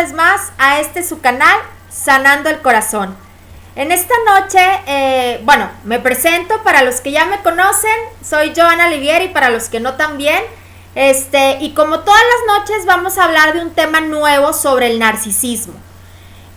vez más a su canal, Sanando el Corazón. En esta noche, me presento para los que ya me conocen, soy Joana Olivieri, para los que no también. Y como todas las noches vamos a hablar de un tema nuevo sobre el narcisismo.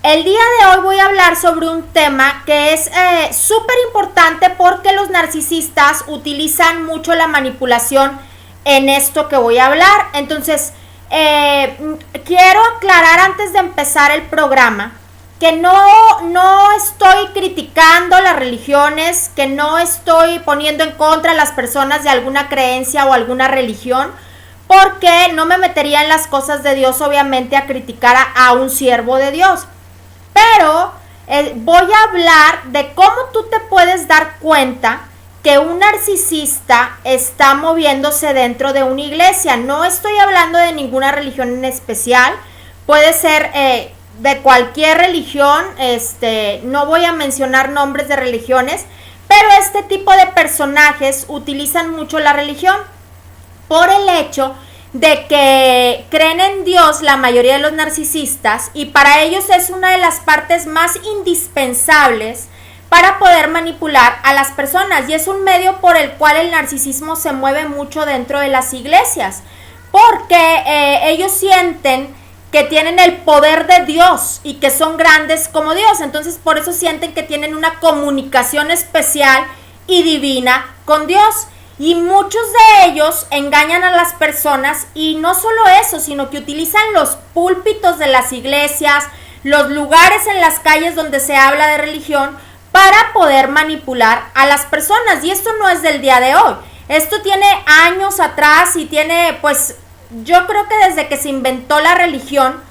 El día de hoy voy a hablar sobre un tema que es súper importante porque los narcisistas utilizan mucho la manipulación en esto que voy a hablar. Entonces, quiero aclarar antes de empezar el programa que no estoy criticando las religiones, que no estoy poniendo en contra a las personas de alguna creencia o alguna religión, porque no me metería en las cosas de Dios, obviamente, a criticar a un siervo de Dios. Pero voy a hablar de cómo tú te puedes dar cuenta que un narcisista está moviéndose dentro de una iglesia. No estoy hablando de ninguna religión en especial, puede ser de cualquier religión, no voy a mencionar nombres de religiones, pero este tipo de personajes utilizan mucho la religión por el hecho de que creen en Dios la mayoría de los narcisistas, y para ellos es una de las partes más indispensables para poder manipular a las personas, y es un medio por el cual el narcisismo se mueve mucho dentro de las iglesias, porque ellos sienten que tienen el poder de Dios y que son grandes como Dios. Entonces por eso sienten que tienen una comunicación especial y divina con Dios. Y muchos de ellos engañan a las personas, y no solo eso, sino que utilizan los púlpitos de las iglesias, los lugares en las calles donde se habla de religión, para poder manipular a las personas. Y esto no es del día de hoy, esto tiene años atrás y tiene, pues, yo creo que desde que se inventó la religión,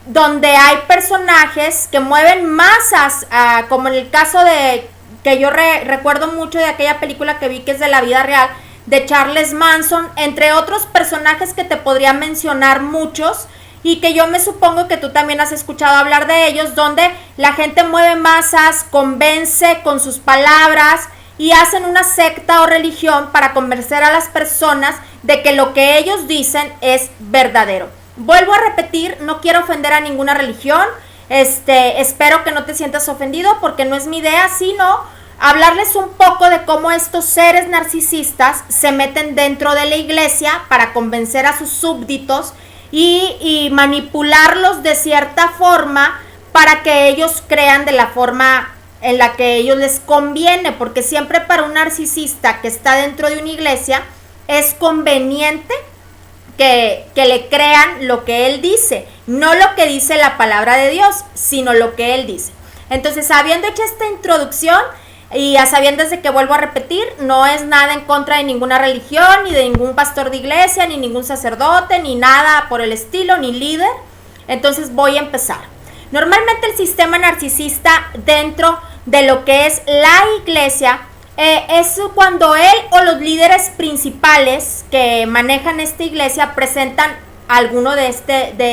donde hay personajes que mueven masas, como en el caso de, que yo recuerdo mucho de aquella película que vi, que es de la vida real, de Charles Manson, entre otros personajes que te podría mencionar muchos, y que yo me supongo que tú también has escuchado hablar de ellos, donde la gente mueve masas, convence con sus palabras, y hacen una secta o religión para convencer a las personas de que lo que ellos dicen es verdadero. Vuelvo a repetir, no quiero ofender a ninguna religión, espero que no te sientas ofendido, porque no es mi idea, sino hablarles un poco de cómo estos seres narcisistas se meten dentro de la iglesia para convencer a sus súbditos y manipularlos de cierta forma para que ellos crean de la forma en la que a ellos les conviene, porque siempre para un narcisista que está dentro de una iglesia es conveniente que le crean lo que él dice, no lo que dice la palabra de Dios, sino lo que él dice. Entonces, habiendo hecho esta introducción, y a sabiendas de que, vuelvo a repetir, no es nada en contra de ninguna religión, ni de ningún pastor de iglesia, ni ningún sacerdote, ni nada por el estilo, ni líder, entonces voy a empezar. Normalmente el sistema narcisista dentro de lo que es la iglesia es cuando él o los líderes principales que manejan esta iglesia presentan alguno de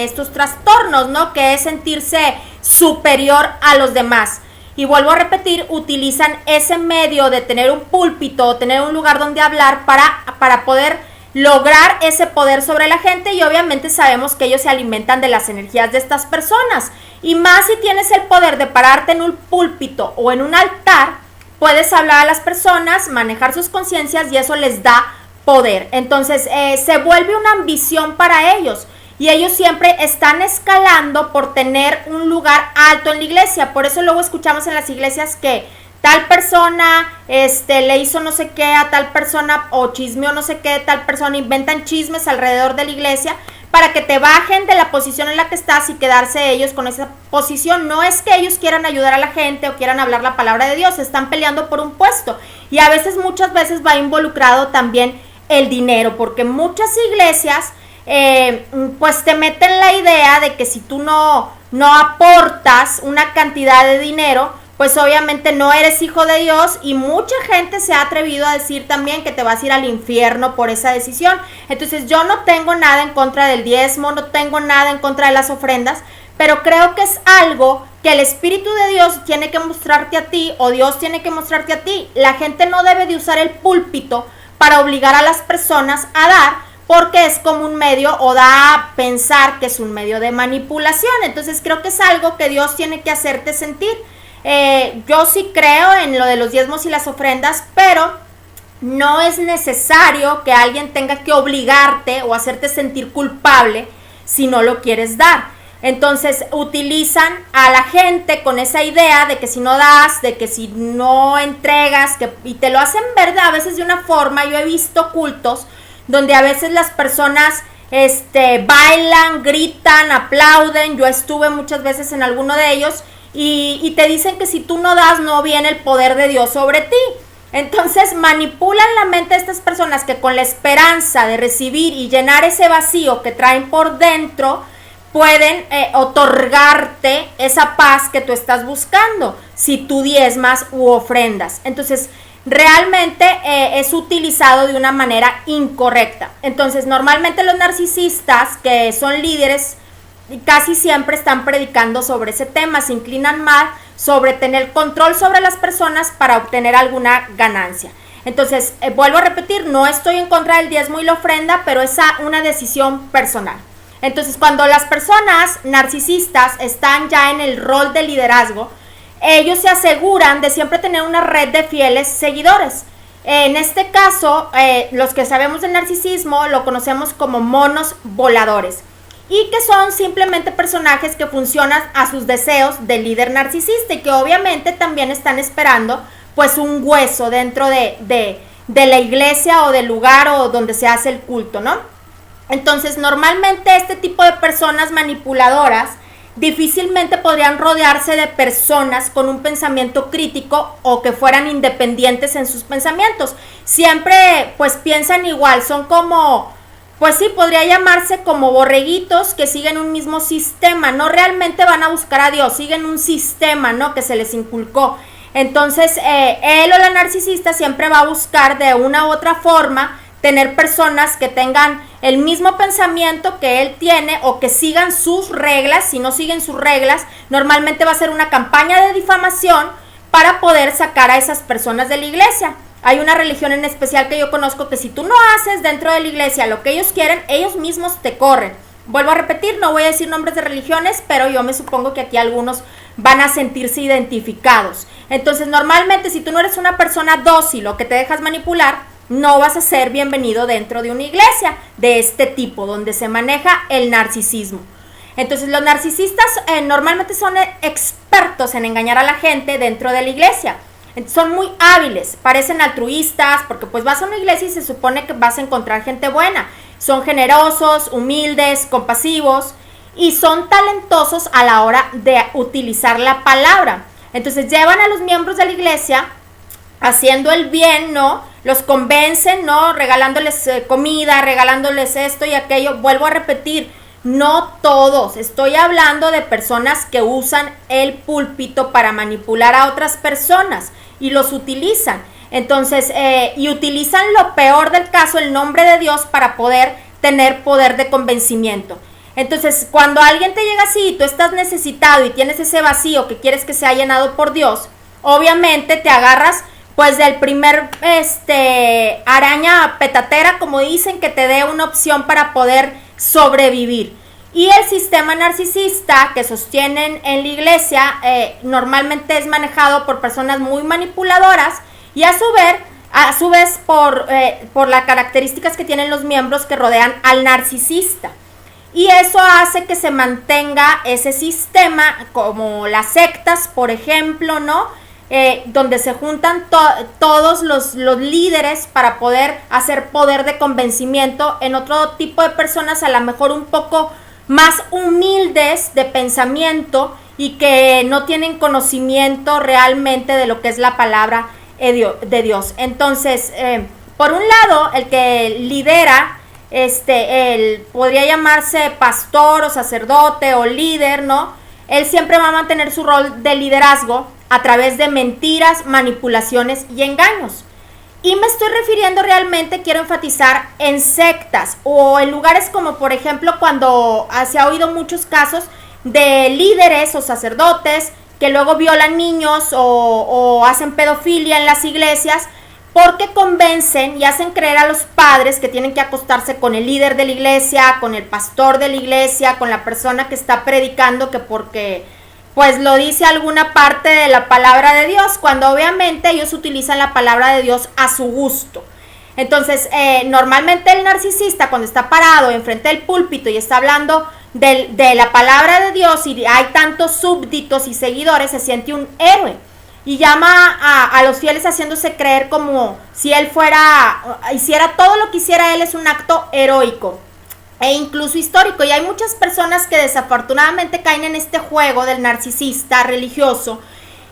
estos trastornos, ¿no? Que es sentirse superior a los demás. Y vuelvo a repetir, utilizan ese medio de tener un púlpito, tener un lugar donde hablar para poder lograr ese poder sobre la gente, y obviamente sabemos que ellos se alimentan de las energías de estas personas. Y más si tienes el poder de pararte en un púlpito o en un altar, puedes hablar a las personas, manejar sus conciencias, y eso les da poder. Entonces se vuelve una ambición para ellos. Y ellos siempre están escalando por tener un lugar alto en la iglesia. Por eso luego escuchamos en las iglesias que tal persona le hizo no sé qué a tal persona, o chismeó no sé qué de tal persona. Inventan chismes alrededor de la iglesia para que te bajen de la posición en la que estás y quedarse ellos con esa posición. No es que ellos quieran ayudar a la gente o quieran hablar la palabra de Dios, están peleando por un puesto. Y a veces, muchas veces va involucrado también el dinero, porque muchas iglesias pues te meten la idea de que si tú no aportas una cantidad de dinero, pues obviamente no eres hijo de Dios, y mucha gente se ha atrevido a decir también que te vas a ir al infierno por esa decisión. Entonces yo no tengo nada en contra del diezmo, no tengo nada en contra de las ofrendas, pero creo que es algo que el Espíritu de Dios tiene que mostrarte a ti, o Dios tiene que mostrarte a ti. La gente no debe de usar el púlpito para obligar a las personas a dar, porque es como un medio o da a pensar que es un medio de manipulación. Entonces creo que es algo que Dios tiene que hacerte sentir. Yo sí creo en lo de los diezmos y las ofrendas, pero no es necesario que alguien tenga que obligarte o hacerte sentir culpable si no lo quieres dar. Entonces utilizan a la gente con esa idea de que si no das, de que si no entregas, y te lo hacen ver a veces de una forma. Yo he visto cultos donde a veces las personas bailan, gritan, aplauden. Yo estuve muchas veces en alguno de ellos y te dicen que si tú no das, no viene el poder de Dios sobre ti. Entonces manipulan la mente de estas personas que con la esperanza de recibir y llenar ese vacío que traen por dentro, pueden otorgarte esa paz que tú estás buscando si tú diezmas u ofrendas. Entonces realmente es utilizado de una manera incorrecta. Entonces normalmente los narcisistas, que son líderes, casi siempre están predicando sobre ese tema, se inclinan más sobre tener control sobre las personas para obtener alguna ganancia. Entonces vuelvo a repetir, no estoy en contra del diezmo y la ofrenda, pero es una decisión personal. Entonces cuando las personas narcisistas están ya en el rol de liderazgo, ellos se aseguran de siempre tener una red de fieles seguidores. En este caso, los que sabemos del narcisismo lo conocemos como monos voladores, y que son simplemente personajes que funcionan a sus deseos del líder narcisista y que obviamente también están esperando pues un hueso dentro de la iglesia o del lugar o donde se hace el culto, ¿no? Entonces normalmente este tipo de personas manipuladoras difícilmente podrían rodearse de personas con un pensamiento crítico o que fueran independientes en sus pensamientos. Siempre pues piensan igual, son como, pues sí, podría llamarse como borreguitos que siguen un mismo sistema, no realmente van a buscar a Dios, siguen un sistema, ¿no?, que se les inculcó. Entonces él o la narcisista siempre va a buscar de una u otra forma tener personas que tengan el mismo pensamiento que él tiene o que sigan sus reglas. Si no siguen sus reglas, normalmente va a ser una campaña de difamación para poder sacar a esas personas de la iglesia. Hay una religión en especial que yo conozco que si tú no haces dentro de la iglesia lo que ellos quieren, ellos mismos te corren. Vuelvo a repetir, no voy a decir nombres de religiones, pero yo me supongo que aquí algunos van a sentirse identificados. Entonces normalmente si tú no eres una persona dócil o que te dejas manipular, no vas a ser bienvenido dentro de una iglesia de este tipo, donde se maneja el narcisismo. Entonces los narcisistas normalmente son expertos en engañar a la gente dentro de la iglesia. Son muy hábiles, parecen altruistas, porque pues vas a una iglesia y se supone que vas a encontrar gente buena. Son generosos, humildes, compasivos y son talentosos a la hora de utilizar la palabra. Entonces llevan a los miembros de la iglesia haciendo el bien, ¿no? Los convencen, ¿no? Regalándoles comida, regalándoles esto y aquello. Vuelvo a repetir, no todos. Estoy hablando de personas que usan el púlpito para manipular a otras personas y los utilizan. Entonces, y utilizan lo peor del caso, el nombre de Dios, para poder tener poder de convencimiento. Entonces, cuando alguien te llega así y tú estás necesitado y tienes ese vacío que quieres que sea llenado por Dios, obviamente te agarras pues del primer araña petatera, como dicen, que te dé una opción para poder sobrevivir. Y el sistema narcisista que sostienen en la iglesia normalmente es manejado por personas muy manipuladoras y a su vez por las características que tienen los miembros que rodean al narcisista. Y eso hace que se mantenga ese sistema, como las sectas, por ejemplo, ¿no? Donde se juntan todos los líderes para poder hacer poder de convencimiento en otro tipo de personas, a lo mejor un poco más humildes de pensamiento y que no tienen conocimiento realmente de lo que es la palabra de Dios. Entonces, por un lado, el que lidera, podría llamarse pastor o sacerdote o líder, ¿no? Él siempre va a mantener su rol de liderazgo a través de mentiras, manipulaciones y engaños. Y me estoy refiriendo realmente, quiero enfatizar, en sectas o en lugares como, por ejemplo, cuando se ha oído muchos casos de líderes o sacerdotes que luego violan niños o hacen pedofilia en las iglesias, porque convencen y hacen creer a los padres que tienen que acostarse con el líder de la iglesia, con el pastor de la iglesia, con la persona que está predicando, que porque pues lo dice alguna parte de la palabra de Dios, cuando obviamente ellos utilizan la palabra de Dios a su gusto. Entonces, normalmente el narcisista, cuando está parado enfrente del púlpito y está hablando de la palabra de Dios y hay tantos súbditos y seguidores, se siente un héroe y llama a los fieles haciéndose creer como si él hiciera todo lo que hiciera él, es un acto heroico e incluso histórico. Y hay muchas personas que desafortunadamente caen en este juego del narcisista religioso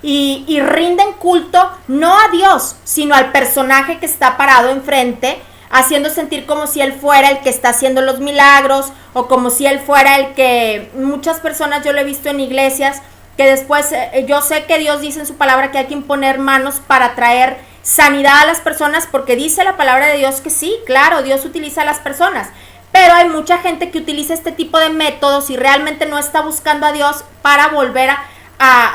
y rinden culto no a Dios, sino al personaje que está parado enfrente, haciendo sentir como si él fuera el que está haciendo los milagros, o como si él fuera el que muchas personas, yo lo he visto en iglesias, que después yo sé que Dios dice en su palabra que hay que imponer manos para traer sanidad a las personas, porque dice la palabra de Dios que sí, claro, Dios utiliza a las personas, pero hay mucha gente que utiliza este tipo de métodos y realmente no está buscando a Dios para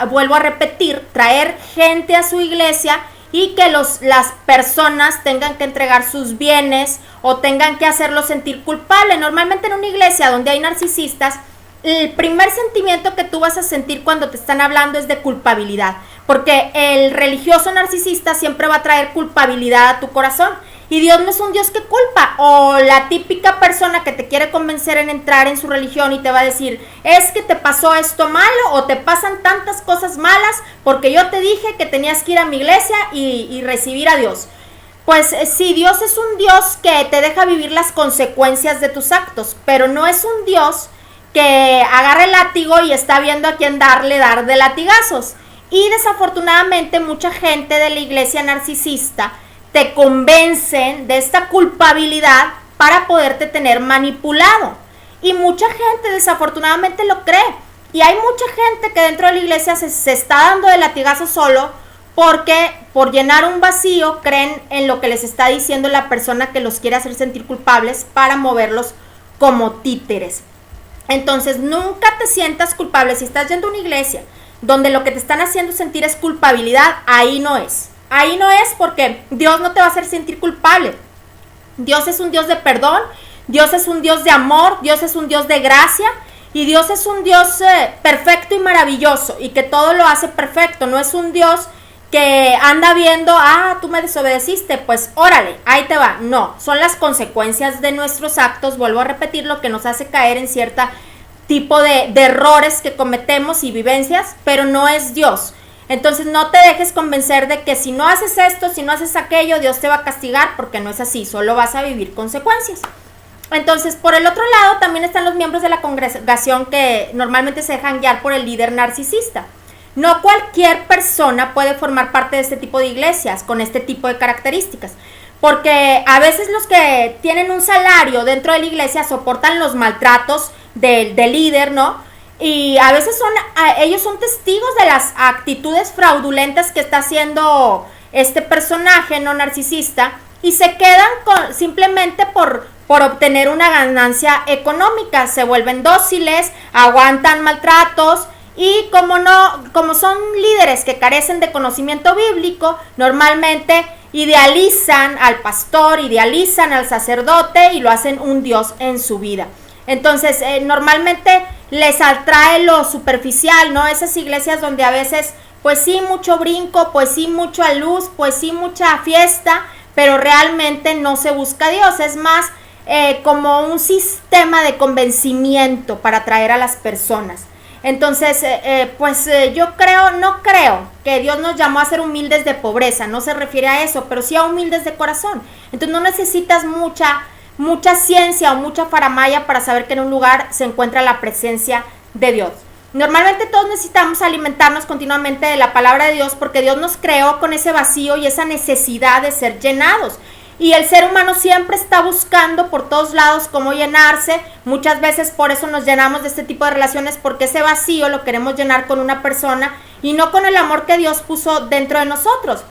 vuelvo a repetir, traer gente a su iglesia y que las personas tengan que entregar sus bienes o tengan que hacerlo sentir culpable. Normalmente en una iglesia donde hay narcisistas, el primer sentimiento que tú vas a sentir cuando te están hablando es de culpabilidad, porque el religioso narcisista siempre va a traer culpabilidad a tu corazón. Y Dios no es un Dios que culpa, o la típica persona que te quiere convencer en entrar en su religión y te va a decir, es que te pasó esto malo o te pasan tantas cosas malas porque yo te dije que tenías que ir a mi iglesia y recibir a Dios. Pues sí, Dios es un Dios que te deja vivir las consecuencias de tus actos, pero no es un Dios que agarre el látigo y está viendo a quién dar de latigazos. Y desafortunadamente mucha gente de la iglesia narcisista te convencen de esta culpabilidad para poderte tener manipulado. Y mucha gente desafortunadamente lo cree. Y hay mucha gente que dentro de la iglesia se está dando de latigazo solo porque por llenar un vacío creen en lo que les está diciendo la persona que los quiere hacer sentir culpables para moverlos como títeres. Entonces nunca te sientas culpable. Si estás yendo a una iglesia donde lo que te están haciendo sentir es culpabilidad, ahí no es. Ahí no es, porque Dios no te va a hacer sentir culpable. Dios es un Dios de perdón, Dios es un Dios de amor, Dios es un Dios de gracia y Dios es un Dios perfecto y maravilloso y que todo lo hace perfecto. No es un Dios que anda viendo, tú me desobedeciste, pues órale, ahí te va. No, son las consecuencias de nuestros actos, vuelvo a repetir, lo que nos hace caer en cierta tipo de errores que cometemos y vivencias, pero no es Dios. Entonces no te dejes convencer de que si no haces esto, si no haces aquello, Dios te va a castigar, porque no es así, solo vas a vivir consecuencias. Entonces, por el otro lado, también están los miembros de la congregación que normalmente se dejan guiar por el líder narcisista. No cualquier persona puede formar parte de este tipo de iglesias con este tipo de características, porque a veces los que tienen un salario dentro de la iglesia soportan los maltratos del líder, ¿no? Y a veces ellos son testigos de las actitudes fraudulentas que está haciendo este personaje no narcisista y se quedan simplemente por obtener una ganancia económica. Se vuelven dóciles, aguantan maltratos y como son líderes que carecen de conocimiento bíblico, normalmente idealizan al pastor, idealizan al sacerdote y lo hacen un Dios en su vida. Entonces, normalmente les atrae lo superficial, ¿no? Esas iglesias donde a veces, pues sí, mucho brinco, pues sí, mucha luz, pues sí, mucha fiesta, pero realmente no se busca a Dios. Es más como un sistema de convencimiento para atraer a las personas. Entonces, yo no creo que Dios nos llamó a ser humildes de pobreza, no se refiere a eso, pero sí a humildes de corazón. Entonces no necesitas mucha ciencia o mucha faramaya para saber que en un lugar se encuentra la presencia de Dios. Normalmente todos necesitamos alimentarnos continuamente de la palabra de Dios porque Dios nos creó con ese vacío y esa necesidad de ser llenados. Y el ser humano siempre está buscando por todos lados cómo llenarse. Muchas veces por eso nos llenamos de este tipo de relaciones, porque ese vacío lo queremos llenar con una persona y no con el amor que Dios puso dentro de nosotros.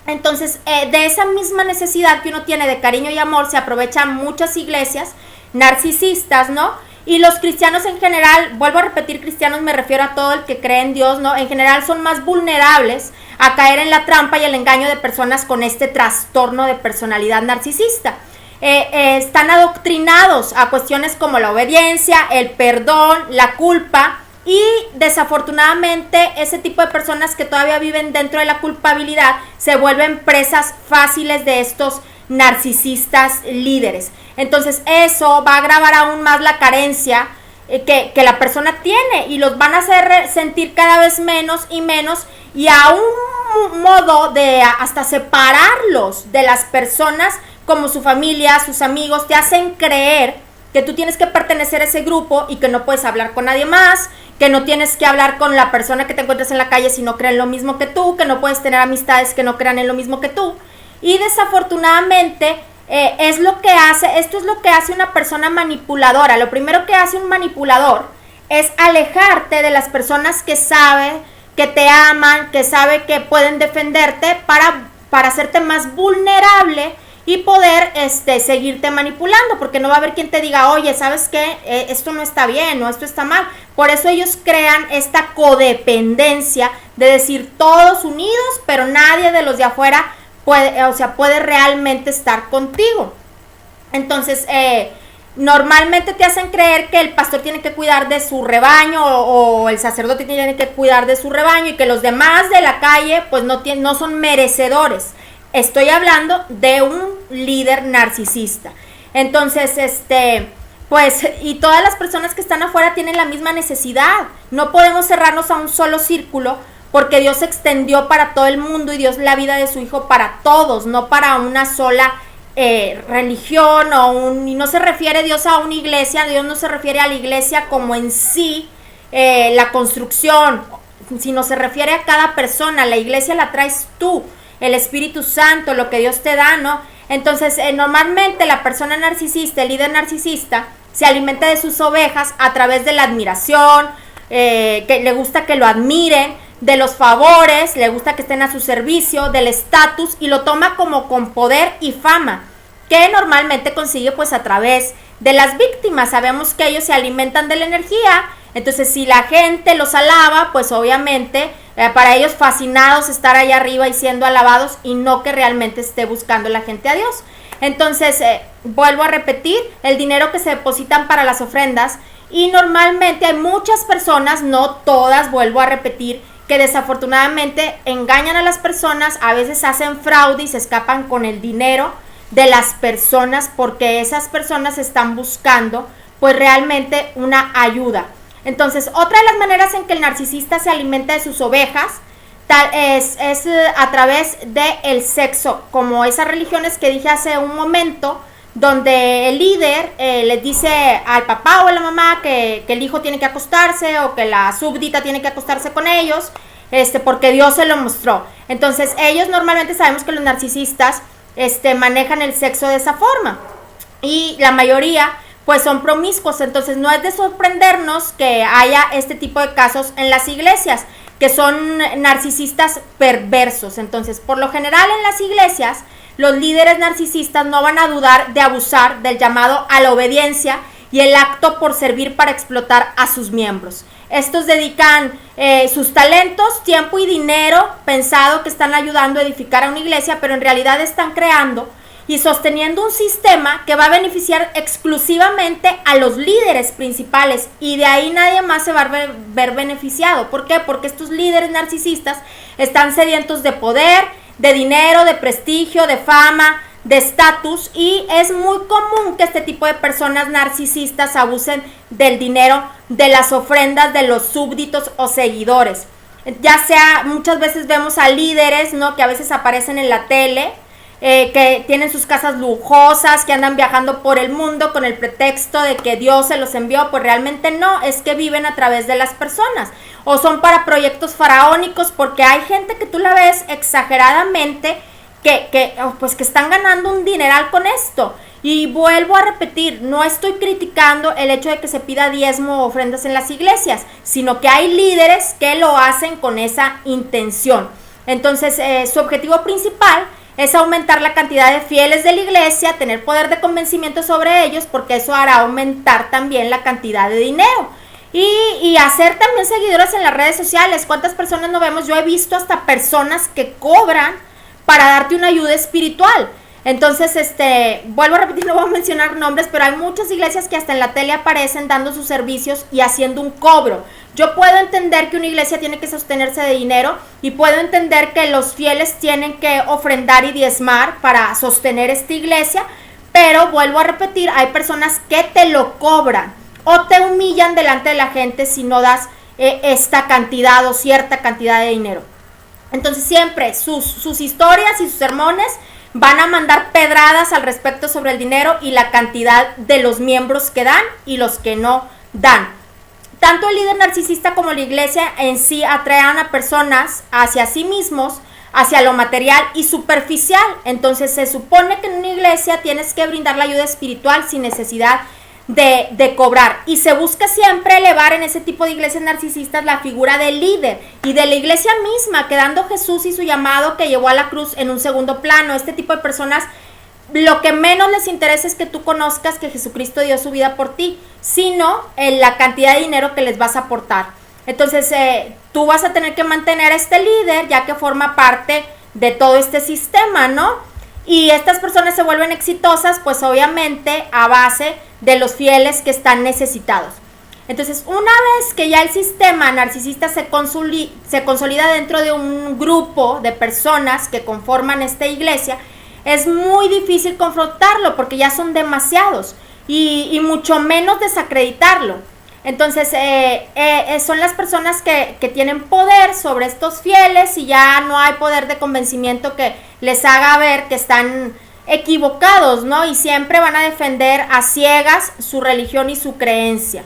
Entonces, de esa misma necesidad que uno tiene de cariño y amor, se aprovechan muchas iglesias narcisistas, ¿no? Y los cristianos en general, vuelvo a repetir, cristianos me refiero a todo el que cree en Dios, ¿no? En general son más vulnerables a caer en la trampa y el engaño de personas con este trastorno de personalidad narcisista. Están adoctrinados a cuestiones como la obediencia, el perdón, la culpa, y desafortunadamente ese tipo de personas que todavía viven dentro de la culpabilidad se vuelven presas fáciles de estos narcisistas líderes. Entonces eso va a agravar aún más la carencia que la persona tiene, y los van a hacer sentir cada vez menos y menos, y a un modo de hasta separarlos de las personas como su familia, sus amigos. Te hacen creer que tú tienes que pertenecer a ese grupo y que no puedes hablar con nadie más, que no tienes que hablar con la persona que te encuentras en la calle si no creen lo mismo que tú, que no puedes tener amistades que no crean en lo mismo que tú. Y desafortunadamente esto es lo que hace una persona manipuladora. Lo primero que hace un manipulador es alejarte de las personas que saben que te aman, que saben que pueden defenderte, para hacerte más vulnerable y poder seguirte manipulando, porque no va a haber quien te diga, oye, ¿sabes qué? Esto no está bien o esto está mal. Por eso ellos crean esta codependencia de decir todos unidos, pero nadie de los de afuera puede realmente estar contigo. Entonces, normalmente te hacen creer que el pastor tiene que cuidar de su rebaño, o el sacerdote tiene que cuidar de su rebaño, y que los demás de la calle pues no son merecedores. Estoy hablando de un líder narcisista. Entonces, pues, y todas las personas que están afuera tienen la misma necesidad. No podemos cerrarnos a un solo círculo, porque Dios se extendió para todo el mundo y dio la vida de su Hijo para todos, no para una sola religión y no se refiere Dios a una iglesia. Dios no se refiere a la iglesia como en sí, la construcción, sino se refiere a cada persona. La iglesia la traes tú, el Espíritu Santo, lo que Dios te da, ¿no? Entonces, normalmente la persona narcisista, el líder narcisista, se alimenta de sus ovejas a través de la admiración, que le gusta que lo admiren, de los favores, le gusta que estén a su servicio, del estatus, y lo toma como con poder y fama, que normalmente consigue pues a través de las víctimas. Sabemos que ellos se alimentan de la energía. Entonces, si la gente los alaba, pues obviamente para ellos fascinados estar allá arriba y siendo alabados, y no que realmente esté buscando la gente a Dios. Entonces, vuelvo a repetir, el dinero que se depositan para las ofrendas, y normalmente hay muchas personas, no todas, vuelvo a repetir, que desafortunadamente engañan a las personas, a veces hacen fraude y se escapan con el dinero de las personas, porque esas personas están buscando pues realmente una ayuda. Entonces, otra de las maneras en que el narcisista se alimenta de sus ovejas es a través del sexo, como esas religiones que dije hace un momento, donde el líder le dice al papá o a la mamá que el hijo tiene que acostarse, o que la súbdita tiene que acostarse con ellos, porque Dios se lo mostró. Entonces, ellos normalmente, sabemos que los narcisistas manejan el sexo de esa forma, y la mayoría pues son promiscuos. Entonces, no es de sorprendernos que haya este tipo de casos en las iglesias, que son narcisistas perversos. Entonces, por lo general en las iglesias, los líderes narcisistas no van a dudar de abusar del llamado a la obediencia y el acto por servir para explotar a sus miembros. Estos dedican sus talentos, tiempo y dinero pensado que están ayudando a edificar a una iglesia, pero en realidad están creando y sosteniendo un sistema que va a beneficiar exclusivamente a los líderes principales, y de ahí nadie más se va a ver beneficiado. ¿Por qué? Porque estos líderes narcisistas están sedientos de poder, de dinero, de prestigio, de fama, de estatus, y es muy común que este tipo de personas narcisistas abusen del dinero, de las ofrendas de los súbditos o seguidores. Ya sea, muchas veces vemos a líderes, ¿no?, que a veces aparecen en la tele, que tienen sus casas lujosas, que andan viajando por el mundo con el pretexto de que Dios se los envió. Pues realmente no, es que viven a través de las personas, o son para proyectos faraónicos, porque hay gente que tú la ves exageradamente que están ganando un dineral con esto. Y vuelvo a repetir, no estoy criticando el hecho de que se pida diezmo o ofrendas en las iglesias, sino que hay líderes que lo hacen con esa intención. Entonces, su objetivo principal es aumentar la cantidad de fieles de la iglesia, tener poder de convencimiento sobre ellos, porque eso hará aumentar también la cantidad de dinero. y hacer también seguidores en las redes sociales. ¿Cuántas personas no vemos? Yo he visto hasta personas que cobran para darte una ayuda espiritual. Entonces, vuelvo a repetir, no voy a mencionar nombres, pero hay muchas iglesias que hasta en la tele aparecen dando sus servicios y haciendo un cobro. Yo puedo entender que una iglesia tiene que sostenerse de dinero y puedo entender que los fieles tienen que ofrendar y diezmar para sostener esta iglesia, pero vuelvo a repetir, hay personas que te lo cobran o te humillan delante de la gente si no das esta cantidad o cierta cantidad de dinero. Entonces siempre sus historias y sus sermones van a mandar pedradas al respecto sobre el dinero y la cantidad de los miembros que dan y los que no dan. Tanto el líder narcisista como la iglesia en sí atraen a personas hacia sí mismos, hacia lo material y superficial. Entonces se supone que en una iglesia tienes que brindar la ayuda espiritual sin necesidad de cobrar, y se busca siempre elevar en ese tipo de iglesias narcisistas la figura del líder y de la iglesia misma, quedando Jesús y su llamado que llevó a la cruz en un segundo plano. Este tipo de personas lo que menos les interesa es que tú conozcas que Jesucristo dio su vida por ti, sino en la cantidad de dinero que les vas a aportar. Entonces tú vas a tener que mantener a este líder ya que forma parte de todo este sistema, ¿no? Y estas personas se vuelven exitosas pues obviamente a base de los fieles que están necesitados. Entonces, una vez que ya el sistema narcisista se consolida dentro de un grupo de personas que conforman esta iglesia, es muy difícil confrontarlo porque ya son demasiados y mucho menos desacreditarlo. Entonces, son las personas que tienen poder sobre estos fieles y ya no hay poder de convencimiento que les haga ver que están equivocados, ¿no? Y siempre van a defender a ciegas su religión y su creencia.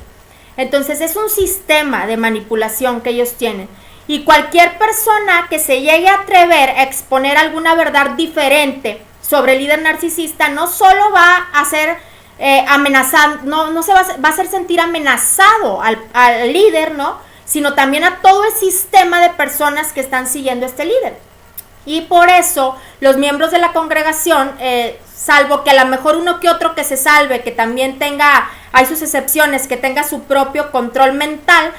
Entonces es un sistema de manipulación que ellos tienen. Y cualquier persona que se llegue a atrever a exponer alguna verdad diferente sobre el líder narcisista no solo va a ser amenazado, no se va a hacer sentir amenazado al líder, ¿no? Sino también a todo el sistema de personas que están siguiendo a este líder. Y por eso los miembros de la congregación, salvo que a lo mejor uno que otro que se salve, que también hay sus excepciones, que tenga su propio control mental,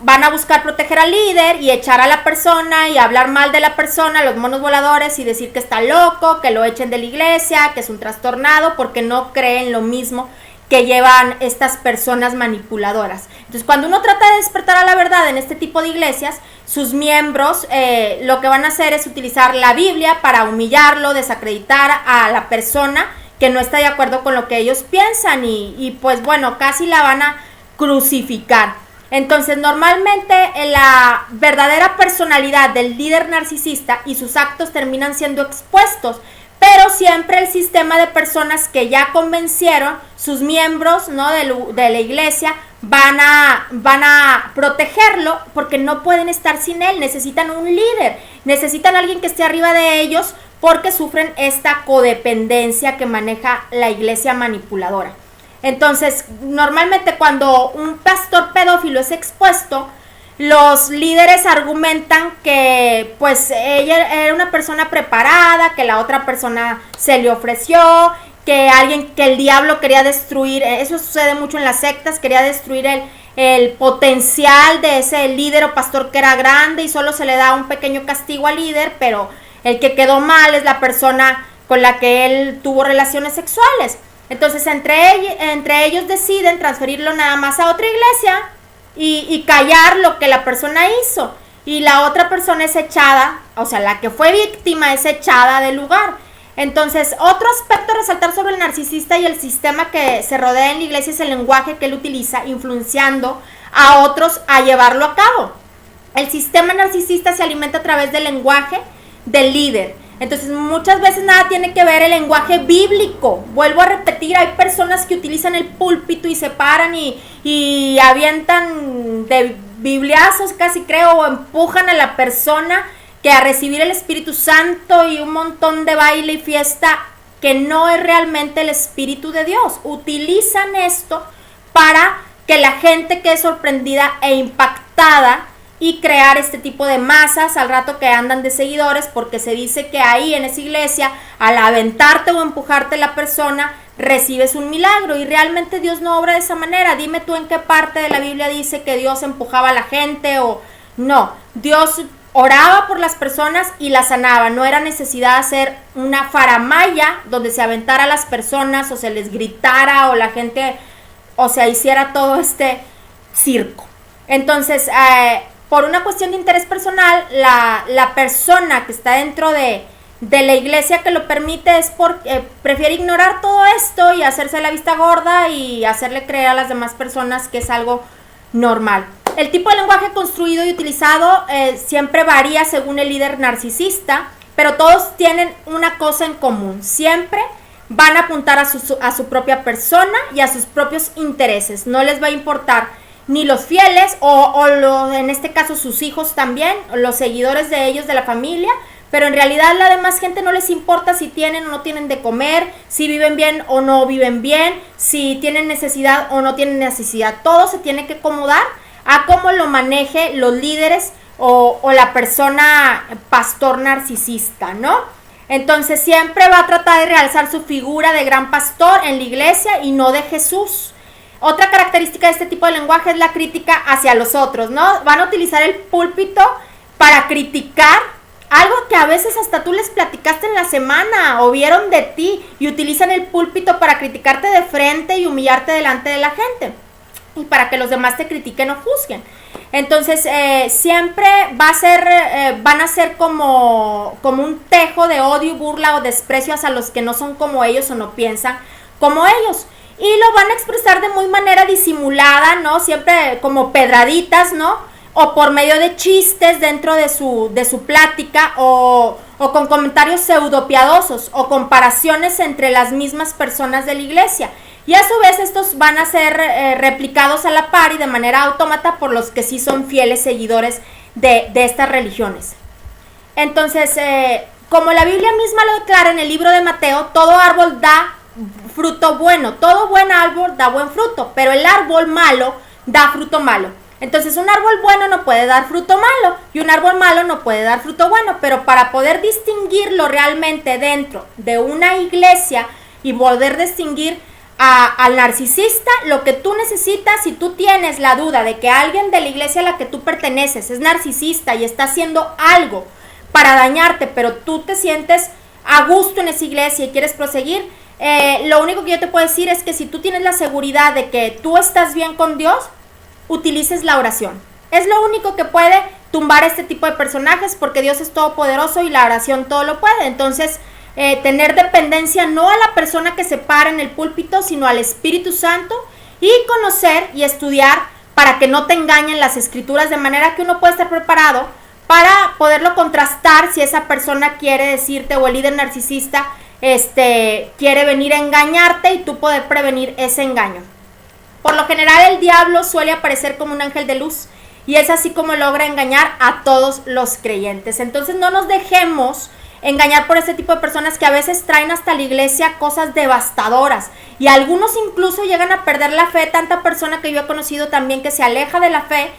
van a buscar proteger al líder y echar a la persona y hablar mal de la persona, los monos voladores, y decir que está loco, que lo echen de la iglesia, que es un trastornado, porque no creen lo mismo que llevan estas personas manipuladoras. Entonces, cuando uno trata de despertar a la verdad en este tipo de iglesias, sus miembros lo que van a hacer es utilizar la Biblia para humillarlo, desacreditar a la persona que no está de acuerdo con lo que ellos piensan y pues bueno, casi la van a crucificar. Entonces, normalmente la verdadera personalidad del líder narcisista y sus actos terminan siendo expuestos, pero siempre el sistema de personas que ya convencieron, sus miembros, ¿no?, de la iglesia, van a protegerlo porque no pueden estar sin él. Necesitan un líder, necesitan alguien que esté arriba de ellos porque sufren esta codependencia que maneja la iglesia manipuladora. Entonces, normalmente cuando un pastor pedófilo es expuesto, los líderes argumentan que pues ella era una persona preparada, que la otra persona se le ofreció, que el diablo quería destruir, eso sucede mucho en las sectas, quería destruir el potencial de ese líder o pastor que era grande y solo se le da un pequeño castigo al líder, pero el que quedó mal es la persona con la que él tuvo relaciones sexuales. Entonces entre ellos deciden transferirlo nada más a otra iglesia y callar lo que la persona hizo, y la otra persona es echada, o sea, la que fue víctima es echada del lugar. Entonces, otro aspecto a resaltar sobre el narcisista y el sistema que se rodea en la iglesia es el lenguaje que él utiliza, influenciando a otros a llevarlo a cabo. El sistema narcisista se alimenta a través del lenguaje del líder. Entonces, muchas veces nada tiene que ver el lenguaje bíblico. Vuelvo a repetir, hay personas que utilizan el púlpito y se paran y avientan de bibliazos, casi creo, o empujan a la persona que a recibir el Espíritu Santo y un montón de baile y fiesta que no es realmente el Espíritu de Dios. Utilizan esto para que la gente quede sorprendida e impactada y crear este tipo de masas al rato que andan de seguidores, porque se dice que ahí en esa iglesia, al aventarte o empujarte la persona, recibes un milagro, y realmente Dios no obra de esa manera. Dime tú en qué parte de la Biblia dice que Dios empujaba a la gente o no. Dios oraba por las personas y las sanaba. No era necesidad de hacer una faramaya donde se aventara a las personas o se les gritara o la gente, o sea, hiciera todo este circo. Entonces, por una cuestión de interés personal, la persona que está dentro de la iglesia que lo permite es porque prefiere ignorar todo esto y hacerse la vista gorda y hacerle creer a las demás personas que es algo normal. El tipo de lenguaje construido y utilizado siempre varía según el líder narcisista, pero todos tienen una cosa en común: siempre van a apuntar a su propia persona y a sus propios intereses. No les va a importar ni los fieles en este caso sus hijos también, los seguidores de ellos, de la familia, pero en realidad a la demás gente no les importa si tienen o no tienen de comer, si viven bien o no viven bien, si tienen necesidad o no tienen necesidad. Todo se tiene que acomodar a cómo lo maneje los líderes o la persona pastor narcisista, ¿no? Entonces siempre va a tratar de realzar su figura de gran pastor en la iglesia y no de Jesús. Otra característica de este tipo de lenguaje es la crítica hacia los otros, ¿no? Van a utilizar el púlpito para criticar algo que a veces hasta tú les platicaste en la semana o vieron de ti, y utilizan el púlpito para criticarte de frente y humillarte delante de la gente y para que los demás te critiquen o juzguen. Entonces siempre van a ser como un tejo de odio y burla o desprecio hacia los que no son como ellos o no piensan como ellos. Y lo van a expresar de muy manera disimulada, ¿no? Siempre como pedraditas, ¿no? O por medio de chistes dentro de su plática, o con comentarios pseudopiadosos o comparaciones entre las mismas personas de la iglesia. Y a su vez estos van a ser replicados a la par y de manera autómata por los que sí son fieles seguidores de estas religiones. Entonces, como la Biblia misma lo declara en el libro de Mateo, todo árbol da fruto bueno, todo buen árbol da buen fruto, pero el árbol malo da fruto malo. Entonces un árbol bueno no puede dar fruto malo y un árbol malo no puede dar fruto bueno, pero para poder distinguirlo realmente dentro de una iglesia y poder distinguir al narcisista, lo que tú necesitas, si tú tienes la duda de que alguien de la iglesia a la que tú perteneces es narcisista y está haciendo algo para dañarte, pero tú te sientes a gusto en esa iglesia y quieres proseguir, lo único que yo te puedo decir es que si tú tienes la seguridad de que tú estás bien con Dios, utilices la oración. Es lo único que puede tumbar este tipo de personajes, porque Dios es todopoderoso y la oración todo lo puede. Entonces, tener dependencia no a la persona que se para en el púlpito, sino al Espíritu Santo, y conocer y estudiar para que no te engañen las escrituras, de manera que uno puede estar preparado para poderlo contrastar si esa persona quiere decirte, o el líder narcisista quiere venir a engañarte, y tú poder prevenir ese engaño. Por lo general el diablo suele aparecer como un ángel de luz, y es así como logra engañar a todos los creyentes. Entonces no nos dejemos engañar por este tipo de personas que a veces traen hasta la iglesia cosas devastadoras, y algunos incluso llegan a perder la fe. Tanta persona que yo he conocido también que se aleja de la fe,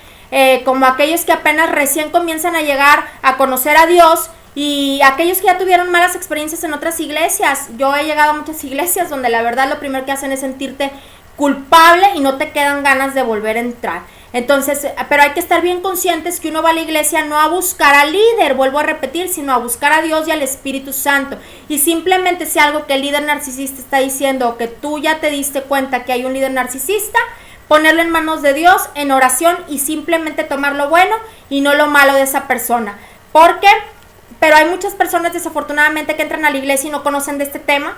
como aquellos que apenas recién comienzan a llegar a conocer a Dios, y aquellos que ya tuvieron malas experiencias en otras iglesias. Yo he llegado a muchas iglesias donde la verdad lo primero que hacen es sentirte culpable y no te quedan ganas de volver a entrar. Entonces, pero hay que estar bien conscientes que uno va a la iglesia no a buscar al líder, vuelvo a repetir, sino a buscar a Dios y al Espíritu Santo. Y simplemente si algo que el líder narcisista está diciendo, o que tú ya te diste cuenta que hay un líder narcisista, ponerlo en manos de Dios en oración y simplemente tomar lo bueno y no lo malo de esa persona. Pero hay muchas personas desafortunadamente que entran a la iglesia y no conocen de este tema.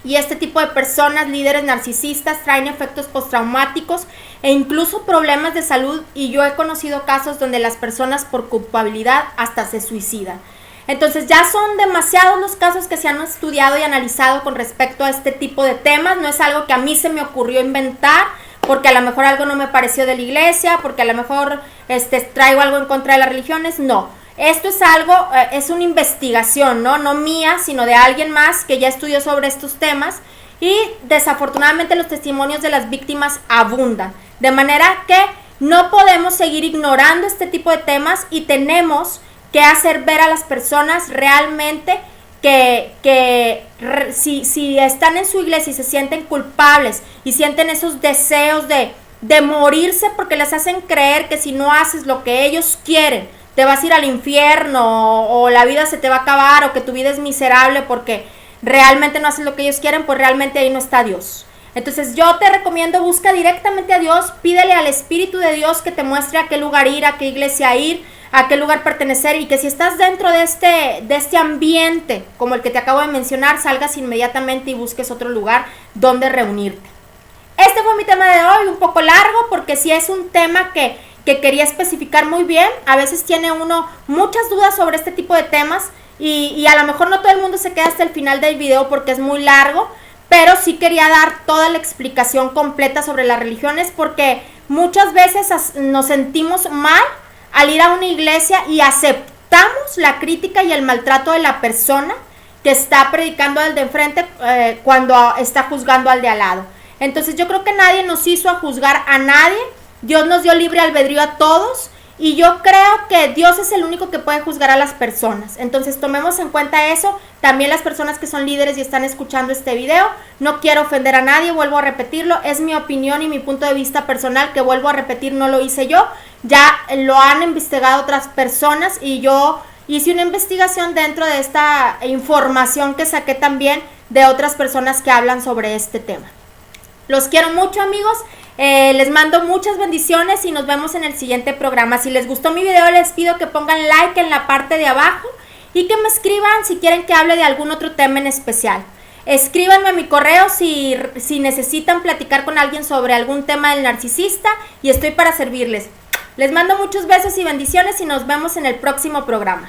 Y este tipo de personas, líderes narcisistas, traen efectos postraumáticos e incluso problemas de salud. Y yo he conocido casos donde las personas por culpabilidad hasta se suicidan. Entonces ya son demasiados los casos que se han estudiado y analizado con respecto a este tipo de temas. No es algo que a mí se me ocurrió inventar, porque a lo mejor algo no me pareció de la iglesia, porque a lo mejor traigo algo en contra de las religiones. No. Esto es algo, es una investigación, no mía, sino de alguien más que ya estudió sobre estos temas, y desafortunadamente los testimonios de las víctimas abundan. De manera que no podemos seguir ignorando este tipo de temas y tenemos que hacer ver a las personas realmente que si están en su iglesia y se sienten culpables y sienten esos deseos de morirse porque les hacen creer que si no haces lo que ellos quieren, te vas a ir al infierno o la vida se te va a acabar o que tu vida es miserable porque realmente no haces lo que ellos quieren, pues realmente ahí no está Dios. Entonces yo te recomiendo, busca directamente a Dios, pídele al Espíritu de Dios que te muestre a qué lugar ir, a qué iglesia ir, a qué lugar pertenecer, y que si estás dentro de este ambiente como el que te acabo de mencionar, salgas inmediatamente y busques otro lugar donde reunirte. Este fue mi tema de hoy, un poco largo porque sí es un tema que quería especificar muy bien. A veces tiene uno muchas dudas sobre este tipo de temas y a lo mejor no todo el mundo se queda hasta el final del video porque es muy largo, pero sí quería dar toda la explicación completa sobre las religiones porque muchas veces nos sentimos mal al ir a una iglesia y aceptamos la crítica y el maltrato de la persona que está predicando al de enfrente cuando está juzgando al de al lado. Entonces yo creo que nadie nos hizo a juzgar a nadie, Dios nos dio libre albedrío a todos y yo creo que Dios es el único que puede juzgar a las personas. Entonces tomemos en cuenta eso, también las personas que son líderes y están escuchando este video. No quiero ofender a nadie, vuelvo a repetirlo, es mi opinión y mi punto de vista personal, que vuelvo a repetir, no lo hice yo, ya lo han investigado otras personas y yo hice una investigación dentro de esta información que saqué también de otras personas que hablan sobre este tema. Los quiero mucho, amigos. Les mando muchas bendiciones y nos vemos en el siguiente programa. Si les gustó mi video, les pido que pongan like en la parte de abajo y que me escriban si quieren que hable de algún otro tema en especial. Escríbanme a mi correo si necesitan platicar con alguien sobre algún tema del narcisista y estoy para servirles. Les mando muchos besos y bendiciones y nos vemos en el próximo programa.